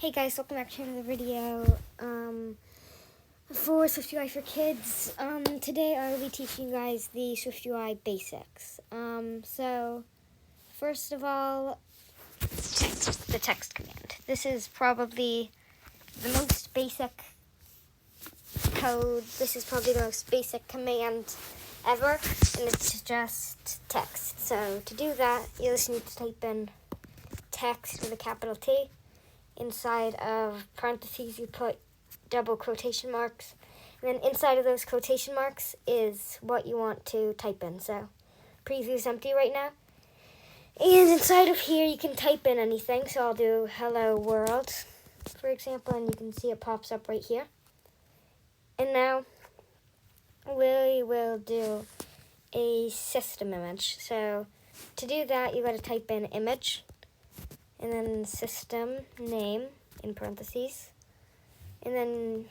Hey guys, welcome back to another video for SwiftUI for Kids. Today I will be teaching you guys the SwiftUI basics. So first of all, the text command. This is probably the most basic code. This is probably the most basic command ever, and it's just text. So to do that, you just need to type in text with a capital T. Inside of parentheses, you put double quotation marks. And then inside of those quotation marks is what you want to type in. So preview is empty right now. And inside of here, you can type in anything. So I'll do hello world, for example, and you can see it pops up right here. And now we will do a system image. So to do that, you got to type in image. And then system name in parentheses, and then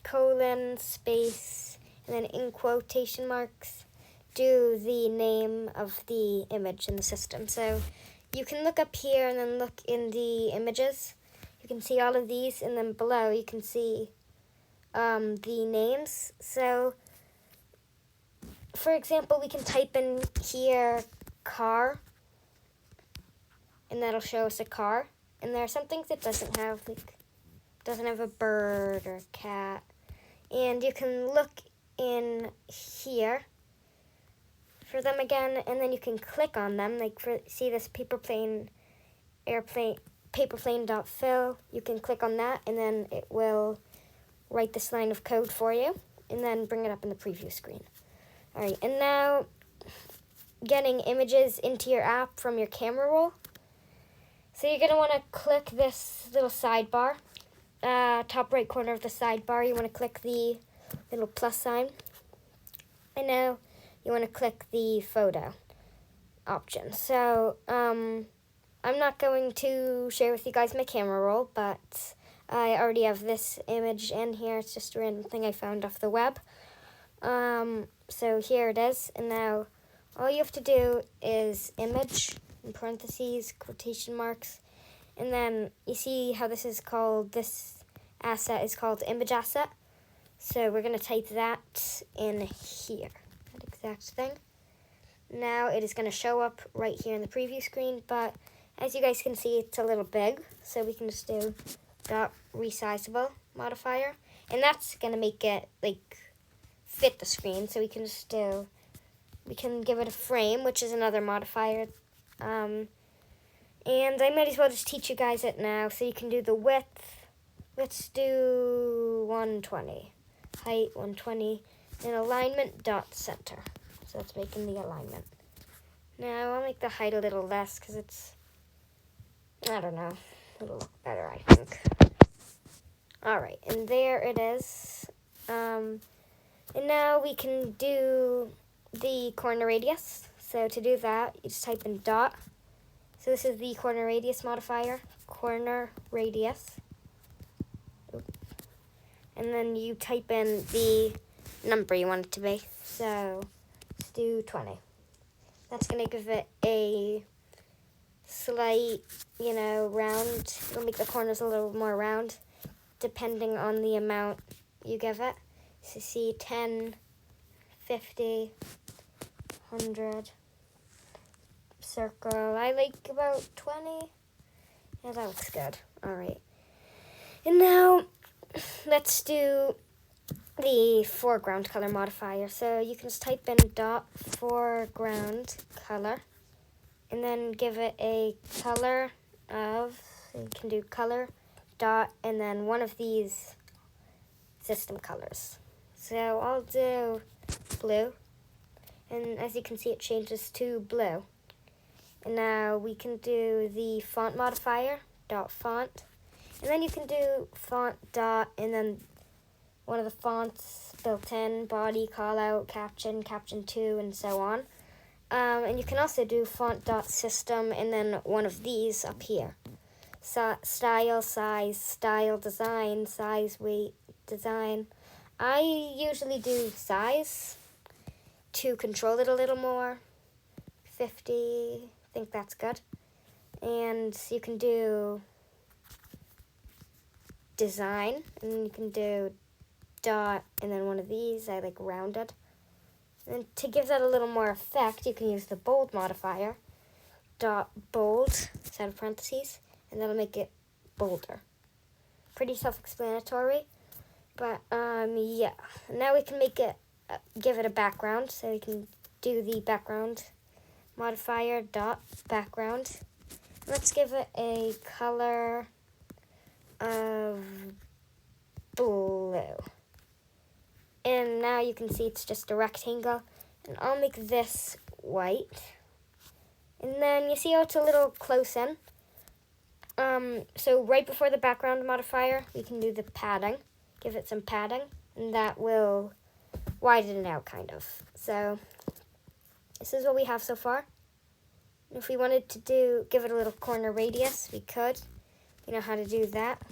colon, space, and then in quotation marks, do the name of the image in the system. So you can look up here and then look in the images. You can see all of these, and then below you can see the names. So for example, we can type in here car, and that'll show us a car. And there are some things it doesn't have, like doesn't have a bird or a cat. And you can look in here for them again, and then you can click on them. Like see this paper plane dot-fill. You can click on that, and then it will write this line of code for you, and then bring it up in the preview screen. All right, and now getting images into your app from your camera roll. So you're going to want to click this little sidebar, top right corner of the sidebar. You want to click the little plus sign. And now you want to click the photo option. So I'm not going to share with you guys my camera roll, but I already have this image in here. It's just a random thing I found off the web. So here it is. And now all you have to do is image, in parentheses, quotation marks, and then you see how this asset is called image asset. So we're going to type that in here, that exact thing. Now it is going to show up right here in the preview screen, but as you guys can see, it's a little big, so we can just do dot resizable modifier, and that's going to make it like fit the screen. So we can just we can give it a frame, which is another modifier. And I might as well just teach you guys it now. So you can do the width. Let's do 120. Height 120. And alignment dot center. So that's making the alignment. Now I'll make the height a little less because it's, I don't know, it'll look better, I think. Alright, and there it is. And now we can do the corner radius. So to do that, you just type in dot. So this is the corner radius modifier, corner radius. And then you type in the number you want it to be. So let's do 20. That's going to give it a slight, round. It'll make the corners a little more round, depending on the amount you give it. So see 10, 50, 100, circle. I like about 20. Yeah, that looks good. All right. And now let's do the foreground color modifier. So you can just type in dot foreground color, and then give it a color of, so you can do color dot, and then one of these system colors. So I'll do blue. And as you can see, it changes to blue. And now we can do the font modifier, dot font. And then you can do font dot, and then one of the fonts built in, body, callout, caption, caption 2, and so on. And you can also do font dot system, and then one of these up here. Style, size, style, design, size, weight, design. I usually do size to control it a little more. 50, I think that's good. And you can do design, and you can do dot and then one of these. I like rounded. And to give that a little more effect, you can use the bold modifier, dot bold, set of parentheses, and that'll make it bolder. Pretty self-explanatory, but yeah. Now we can make it, give it a background, so we can do the background modifier, dot background. Let's give it a color of blue. And now you can see it's just a rectangle. And I'll make this white. And then you see how it's a little close in? So right before the background modifier, we can do the padding. Give it some padding. And that will widen it out, kind of. So this is what we have so far. And if we wanted to give it a little corner radius, we could. You know how to do that.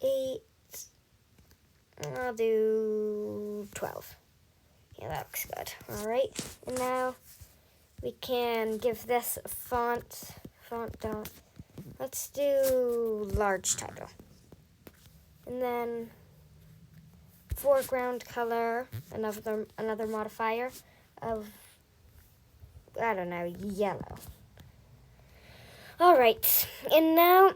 8. I'll do 12. Yeah, that looks good. All right, and now we can give this a font dot. Let's do large title. And then foreground color, another modifier of, I don't know, yellow. All right, and now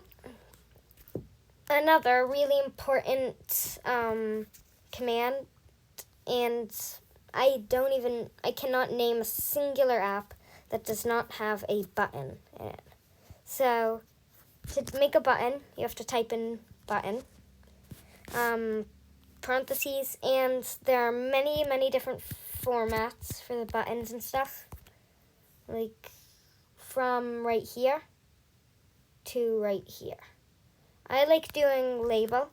another really important command, and I cannot name a singular app that does not have a button in it. So to make a button, you have to type in button, parentheses, and there are many different formats for the buttons and stuff, like from right here to right here. I like doing label,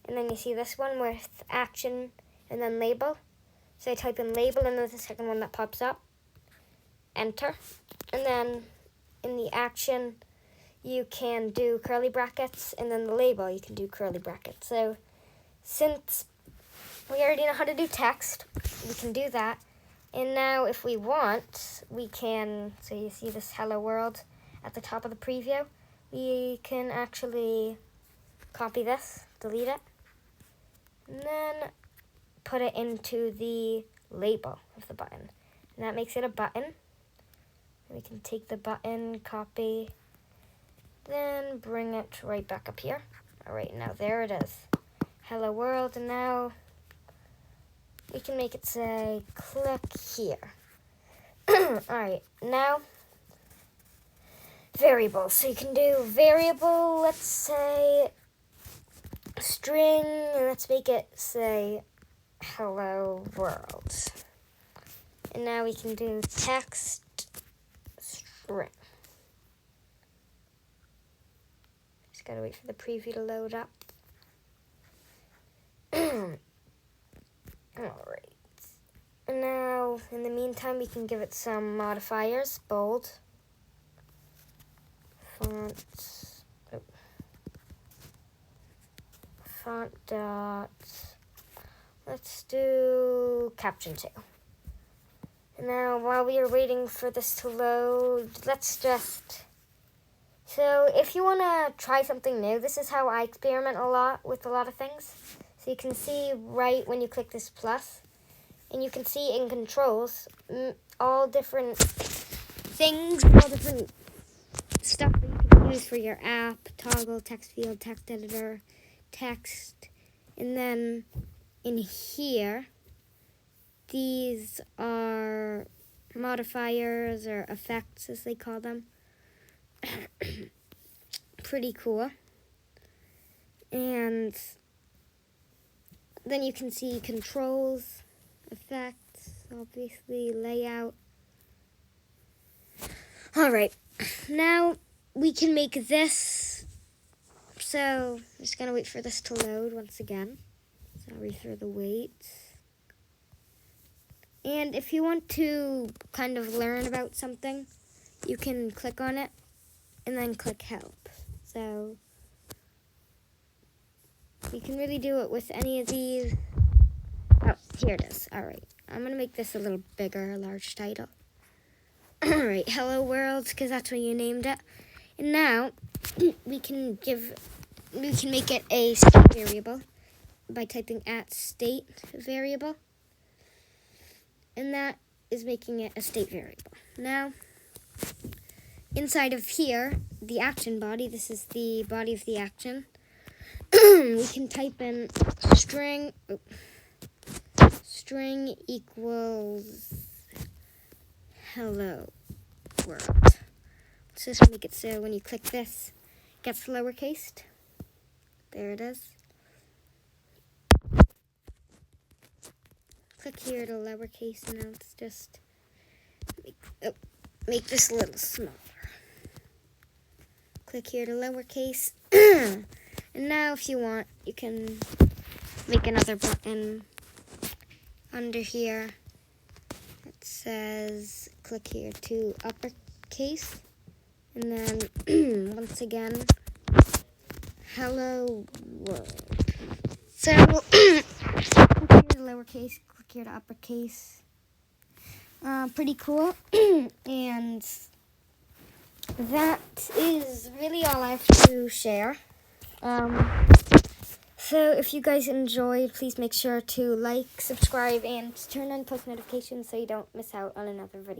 and then you see this one with action and then label. So I type in label, and there's the second one that pops up. Enter. And then in the action, you can do curly brackets, and then the label, you can do curly brackets. So since we already know how to do text, we can do that. And now if we want, we can, so you see this hello world at the top of the preview, we can actually copy this, delete it, and then put it into the label of the button. And that makes it a button. We can take the button, copy, then bring it right back up here. All right, now there it is. Hello world, and now we can make it say, click here. All right, now variables. So you can do variable, let's say string, and let's make it say hello world. And now we can do text string. Just gotta wait for the preview to load up. Alright. And now, in the meantime, we can give it some modifiers. Bold. Font dot. Let's do caption 2. And now, while we are waiting for this to load, let's just... So, if you want to try something new, this is how I experiment a lot with a lot of things. So you can see right when you click this plus, and you can see in controls all different things, all different stuff that you can use for your app, toggle, text field, text editor, text, and then in here, these are modifiers or effects as they call them. Pretty cool. And then you can see controls, effects, obviously layout. All right, now we can make this. So I'm just gonna wait for this to load once again. Sorry for the wait. And if you want to kind of learn about something, you can click on it and then click help. So you can really do it with any of these. Oh, here it is. All right. I'm going to make this a little bigger, a large title. All right. Hello, world, because that's what you named it. And now we can give we can make it a state variable by typing @state variable. And that is making it a state variable. Now, inside of here, the action body, this is the body of the action, we can type in string equals hello world. Let's just make it so when you click this, it gets lowercase. There it is. Click here to lowercase, and now let's just make this a little smaller. Click here to lowercase. And now if you want, you can make another button under here. It says click here to uppercase. And then once again, hello world. So click here to lowercase, click here to uppercase. Pretty cool. And that is really all I have to share. So if you guys enjoyed, please make sure to like, subscribe, and turn on post notifications so you don't miss out on another video.